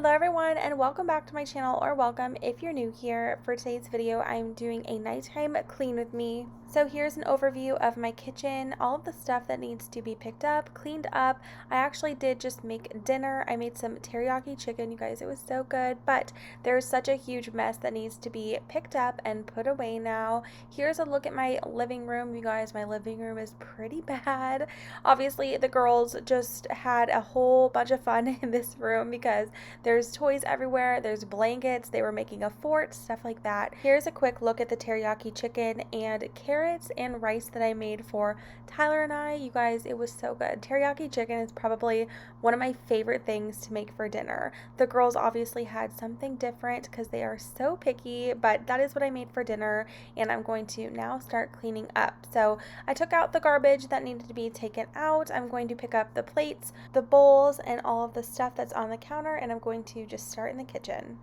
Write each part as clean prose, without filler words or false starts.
Hello everyone and welcome back to my channel, or welcome if you're new here. For today's video, I'm doing a nighttime clean with me. So here's an overview of my kitchen, all of the stuff that needs to be picked up, cleaned up. I actually did just make dinner. I made some teriyaki chicken, you guys, it was so good, but there's such a huge mess that needs to be picked up and put away now. Here's a look at my living room, you guys. My living room is pretty bad. Obviously, the girls just had a whole bunch of fun in this room because there's toys everywhere, there's blankets, they were making a fort, stuff like that. Here's a quick look at the teriyaki chicken and carrots and rice that I made for Tyler and I. You guys, it was so good. Teriyaki chicken is probably one of my favorite things to make for dinner. The girls obviously had something different because they are so picky, but that is what I made for dinner, and I'm going to now start cleaning up. So I took out the garbage that needed to be taken out. I'm going to pick up the plates, the bowls, and all of the stuff that's on the counter, and I'm going to just start in the kitchen.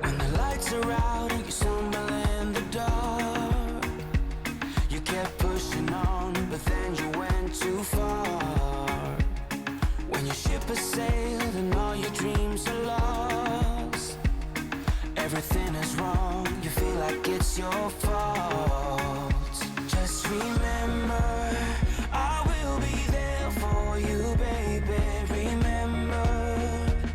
When the lights are out and you stumble in the dark, you kept pushing on, but then you went too far. When your ship has sailed and all your dreams are lost, everything is wrong, you feel like it's your fault. Just remember, I will be there for you, baby. Remember,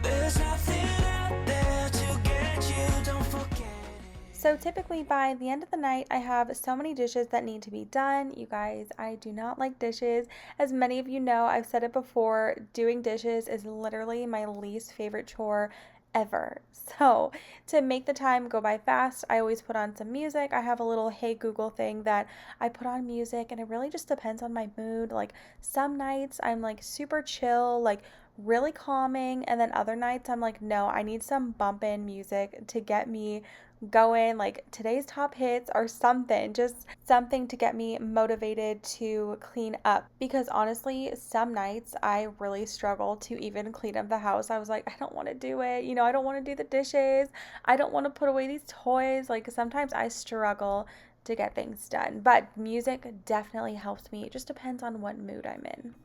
there's nothing out there to get you, don't forget it. So typically by the end of the night, I have so many dishes that need to be done. You guys, I do not like dishes. As many of you know, I've said it before, doing dishes is literally my least favorite chore ever. So to make the time go by fast, I always put on some music. I have a little Hey Google thing that I put on music, and it really just depends on my mood. Like some nights I'm like super chill, like really calming, and then other nights I'm like, no, I need some bumpin' music to get me going, like today's top hits or something, just something to get me motivated to clean up. Because honestly, some nights I really struggle to even clean up the house. I was like, I don't want to do it, I don't want to do the dishes, I don't want to put away these toys. Like sometimes I struggle to get things done, but music definitely helps me. It just depends on what mood I'm in.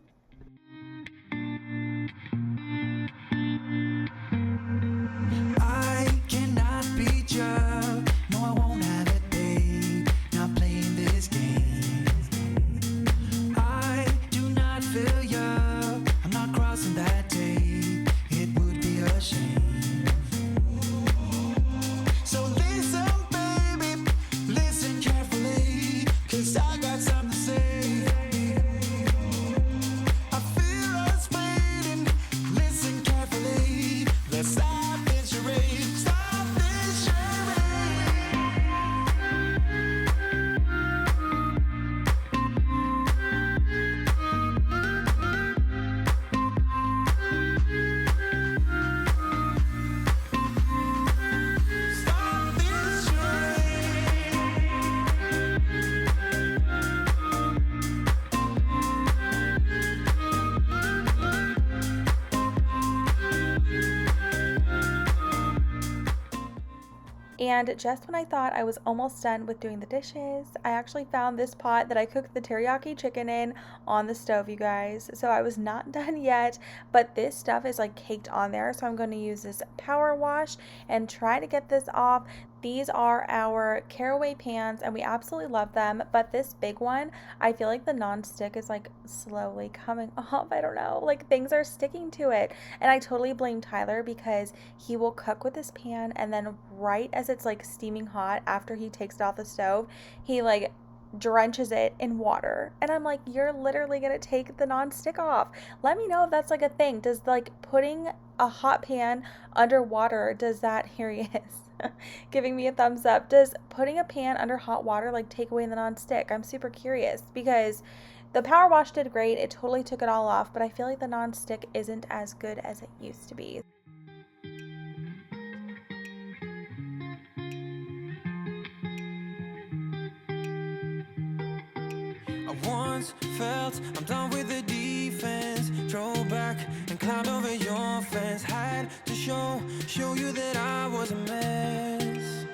I cannot beat you. No, I won't have it, babe. Not playing this game. I do not feel you. I'm not crossing that tape. It would be a shame. So listen, baby, listen carefully, 'cause I got something to say. I feel us waiting. Listen carefully. Let's stop this charade. Stop this And just when I thought I was almost done with doing the dishes, I actually found this pot that I cooked the teriyaki chicken in on the stove, you guys. So I was not done yet, but this stuff is like caked on there. So I'm going to use this power wash and try to get this off. These are our CARAWAY pans and we absolutely love them, but this big one, I feel like the non-stick is like slowly coming off. I don't know, like things are sticking to it. And I totally blame Tyler because he will cook with this pan and then right as it's like steaming hot after he takes it off the stove, he like drenches it in water, and I'm like, you're literally gonna take the non-stick off. Let me know if that's like a thing. Does like putting a hot pan under water, does that, here he is giving me a thumbs up, does putting a pan under hot water like take away the non-stick? I'm super curious because the power wash did great, it totally took it all off, but I feel like the non-stick isn't as good as it used to be. I once felt I'm done with the defense. Drove back and climbed over your fence. Had to show you that I was a mess.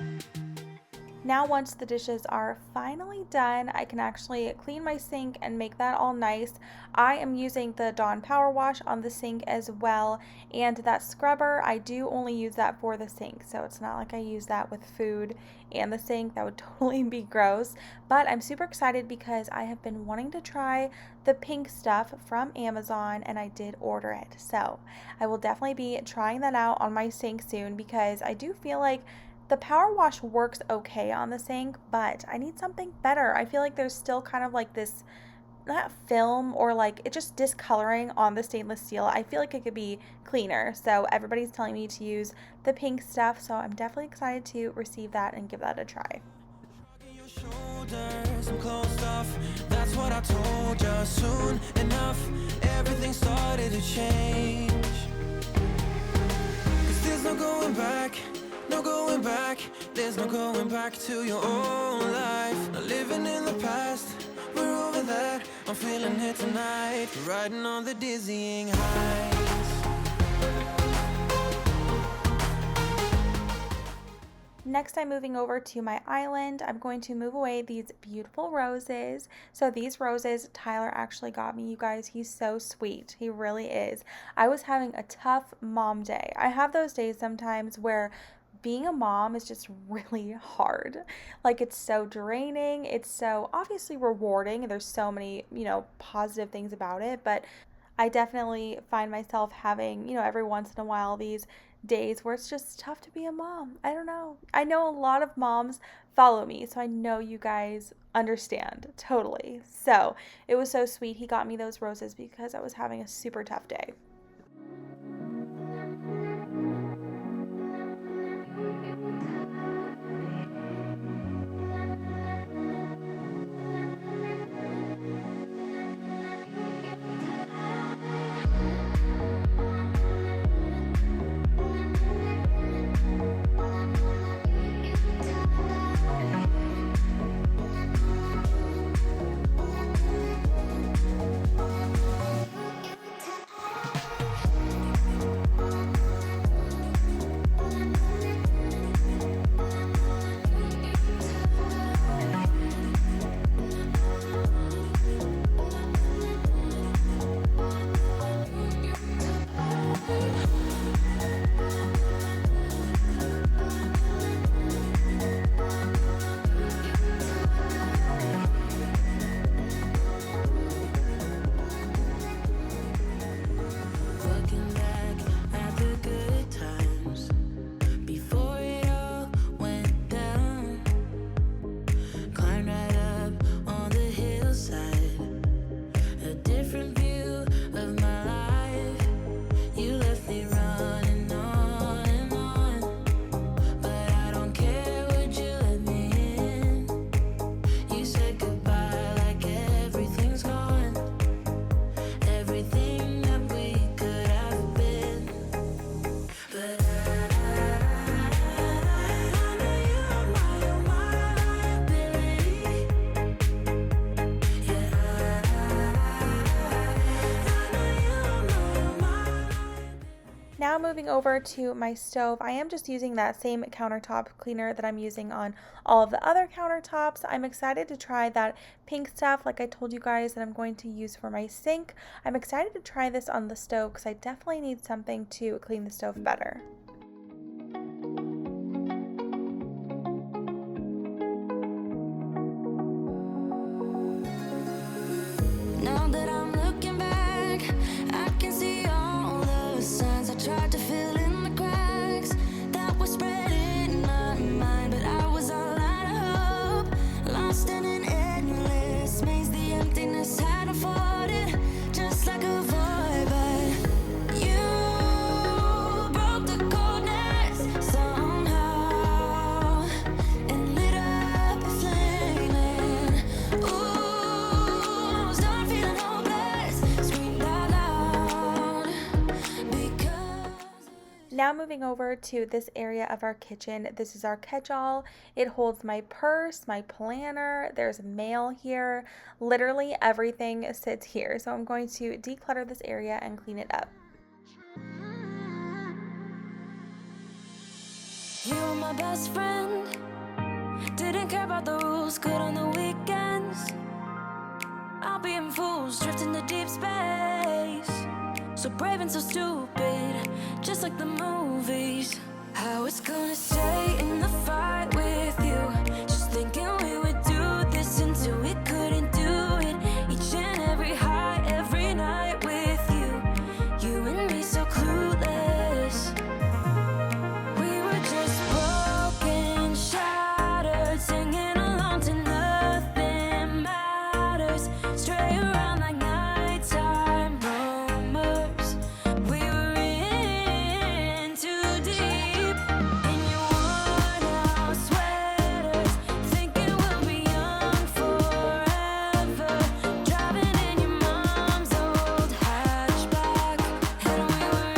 Now once the dishes are finally done, I can actually clean my sink and make that all nice. I am using the Dawn Power Wash on the sink as well, and that scrubber, I do only use that for the sink, so it's not like I use that with food and the sink. That would totally be gross. But I'm super excited because I have been wanting to try the pink stuff from Amazon, and I did order it. So I will definitely be trying that out on my sink soon because I do feel like the power wash works okay on the sink, but I need something better. I feel like there's still kind of like this, not film, or like it just discoloring on the stainless steel. I feel like it could be cleaner. So everybody's telling me to use the pink stuff. So I'm definitely excited to receive that and give that a try. I'm closed off, that's what I told you. Soon enough, everything started to change. 'Cause there's no going back, no going back. There's no going back to your old life. Not living in the past, we're over that. I'm feeling it tonight, riding on the dizzying heights. Next, I'm moving over to my island. I'm going to move away these beautiful roses. So these roses, Tyler actually got me, you guys. He's so sweet. He really is. I was having a tough mom day. I have those days sometimes where being a mom is just really hard. Like, it's so draining. It's so obviously rewarding. There's so many, positive things about it, but I definitely find myself having, every once in a while these days where it's just tough to be a mom. I don't know. I know a lot of moms follow me, so I know you guys understand totally. So it was so sweet. He got me those roses because I was having a super tough day. Now moving over to my stove, I am just using that same countertop cleaner that I'm using on all of the other countertops. I'm excited to try that pink stuff like I told you guys that I'm going to use for my sink. I'm excited to try this on the stove because I definitely need something to clean the stove better. Now that I'm looking back, I can see all the signs I tried to fill in the cracks that were spreading in my mind, but I was all out of hope, lost in an endless maze. The emptiness had unfolded just like a void, but you broke the coldness somehow and lit up a flame. And ooh, I was done feeling hopeless, screamed out loud because Now moving over to this area of our kitchen. This is our catch-all. It holds my purse, my planner, there's mail here. Literally everything sits here. So I'm going to declutter this area and clean it up. you were my best friend Didn't care about the rules, good on the weekends. I'll be in fools, drifting to deep space. So brave and so stupid, just like the movies. I was gonna stay in the fight with you, just thinking we would do this until we couldn't do it. Each and every high, every night with you, you and me so clueless. We were just broken, shattered, singing along to nothing matters. Stray around like nighttime rumors. We were in too deep in your worn-out sweaters, thinking we'll be young forever. Driving in your mom's old hatchback, and we were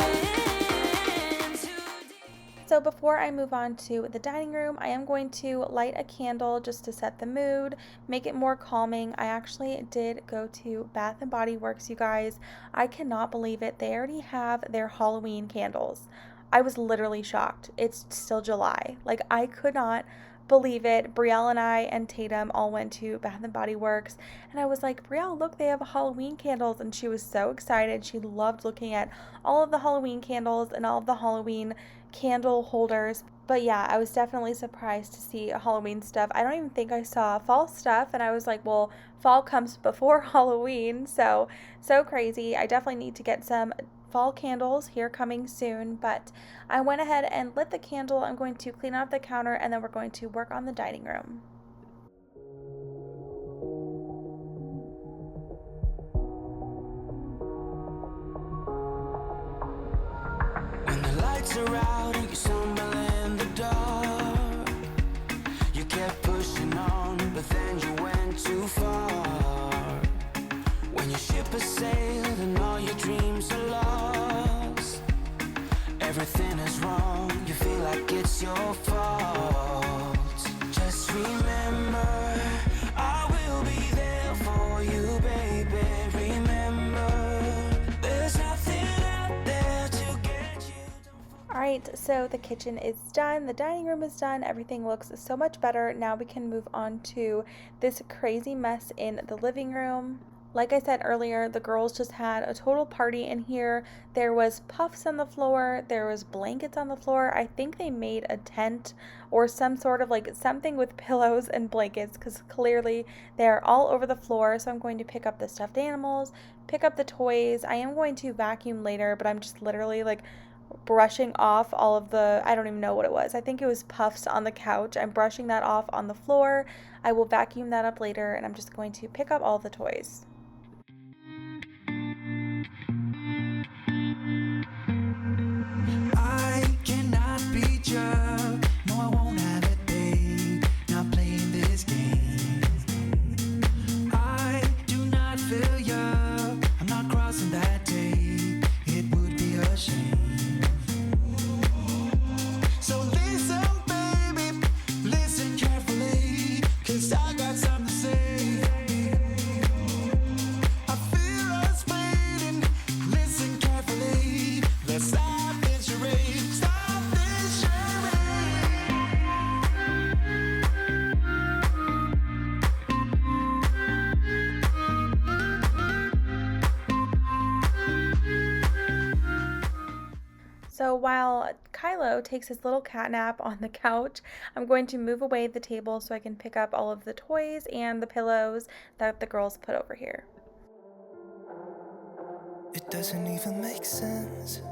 in too deep. So before I move on to the dining room, I am going to light a candle just to set the mood, make it more calming. I actually did go to Bath and Body Works, you guys. I cannot believe it. They already have their Halloween candles. I was literally shocked. It's still July. Like, I could not believe it. Brielle and I and Tatum all went to Bath and Body Works, and I was like, Brielle, look, they have Halloween candles, and she was so excited. She loved looking at all of the Halloween candles and all of the Halloween candle holders. But yeah, I was definitely surprised to see Halloween stuff. I don't even think I saw fall stuff, and I was like, well, fall comes before Halloween, so crazy. I definitely need to get some fall candles here coming soon, but I went ahead and lit the candle. I'm going to clean out the counter, and then we're going to work on the dining room. When the lights are out and you stumble in the dark, you kept pushing on, but then you went too far. When your ship has sailed and all your dreams are lost, everything is wrong, you feel like it's your fault. Just remember, I will be there for you, baby. Remember, there's nothing out there to get you. Alright, so the kitchen is done, the dining room is done, everything looks so much better. Now we can move on to this crazy mess in the living room. Like I said earlier, the girls just had a total party in here. There was puffs on the floor, there was blankets on the floor. I think they made a tent or some sort of like something with pillows and blankets, because clearly they're all over the floor. So I'm going to pick up the stuffed animals, pick up the toys. I am going to vacuum later, but I'm just literally like brushing off all of the, I don't even know what it was. I think it was puffs on the couch. I'm brushing that off on the floor. I will vacuum that up later, and I'm just going to pick up all the toys. I cannot beat you. No, I won't have it, babe. Not playing this game. I do not feel you. I'm not crossing that tape. It would be a shame. So listen, baby, listen carefully, 'cause I got something to say. I feel us fading. Listen carefully. Let's stop this charade. Stop this charade. So while Kylo takes his little cat nap on the couch, I'm going to move away the table so I can pick up all of the toys and the pillows that the girls put over here. It doesn't even make sense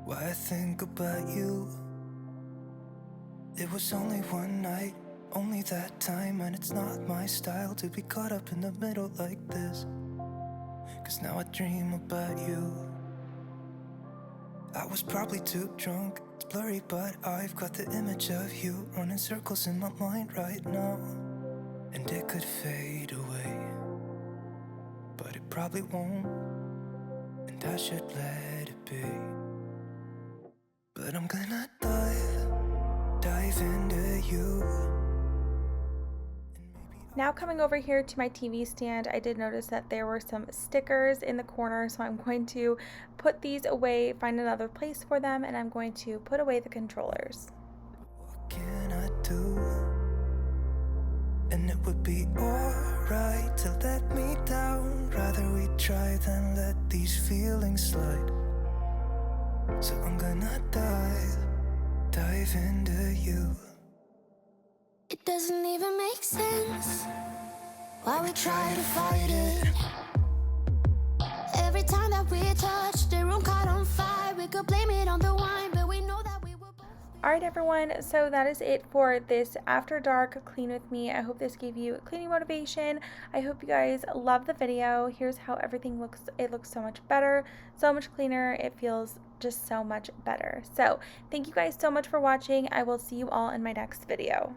why I think about you. It was only one night, only that time, and it's not my style to be caught up in the middle like this. 'Cause now I dream about you. I was probably too drunk, it's blurry, but I've got the image of you running circles in my mind right now. And it could fade away, but it probably won't, and I should let it be. But I'm gonna dive into you. Now coming over here to my TV stand, I did notice that there were some stickers in the corner, so I'm going to put these away, find another place for them, and I'm going to put away the controllers. What can I do And it would be alright to let me down. Rather we try than let these feelings slide. So I'm gonna dive into you. It doesn't even make sense why we try to fight it. Every time that we touch, the room caught on fire. We could blame it on the wine, but we know that we were both. Alright everyone, so that is it for this after dark clean with me. I hope this gave you cleaning motivation. I hope you guys love the video. Here's how everything looks. It looks so much better, so much cleaner. It feels just so much better. So thank you guys so much for watching. I will see you all in my next video.